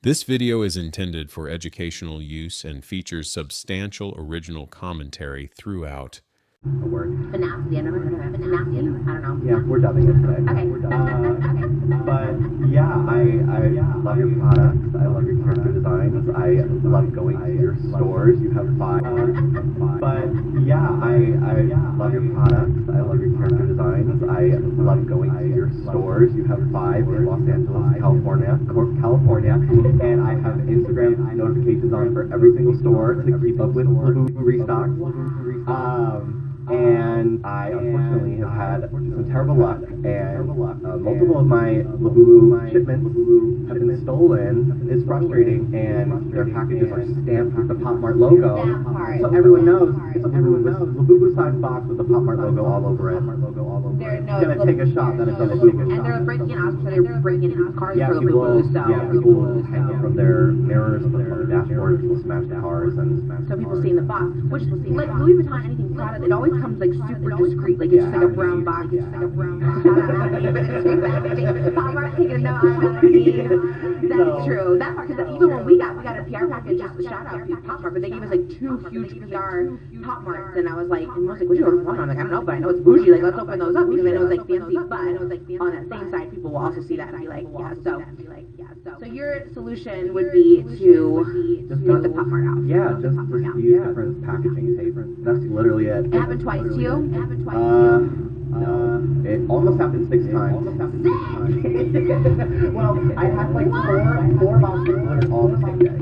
This video is intended for educational use and features substantial original commentary throughout. A word. Finassi, I never heard of it. Finassi? I don't know. Yeah, we're dubbing it today. Okay. But yeah, I love your products. I love your character designs. I love going to your stores. You have 5. But yeah, I love your products. I love your character designs. I love going to your stores. You have 5 in Los Angeles, California, and I have Instagram notifications on for every single store to keep up with Labubu restocks. And I unfortunately have had some terrible luck, and multiple of my Labubu shipments have been stolen. It's frustrating, and their packages are stamped with the Pop Mart logo, so everyone knows it's a Labubu size box with the Pop Mart logo all over it. Gonna take a shot that it's a Labubu. And they're breaking out, so they're breaking out cars for people, Labubu, so. people will hang from their mirrors, put them on the dashboard, will smash the cars, and So people see in the box, which, like, Louis Vuitton, anything Prada, it always comes, like, super discreet, like, it's just like a brown box, it's just like a brown box, but it's sweet packaging, Pop Mart taking a note, that's true, that part, because even when we got a PR package, just a shout out to Pop Mart, but they gave us, like, 2 huge PR Pop Marts, and I was like, what do you order one? I'm like, I don't know, but I know it's bougie, like, let's open those up, because I know it's, like, fancy, but on that same side, people will also see that and be like, yeah, so your solution would be to take the Pop Mart out. Yeah, just use different packaging tape. That's literally it. It happened twice to you? No. It almost happened 6 times. Well, I had like four boxes delivered all the same day.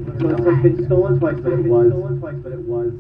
So it's like been stolen twice, but it was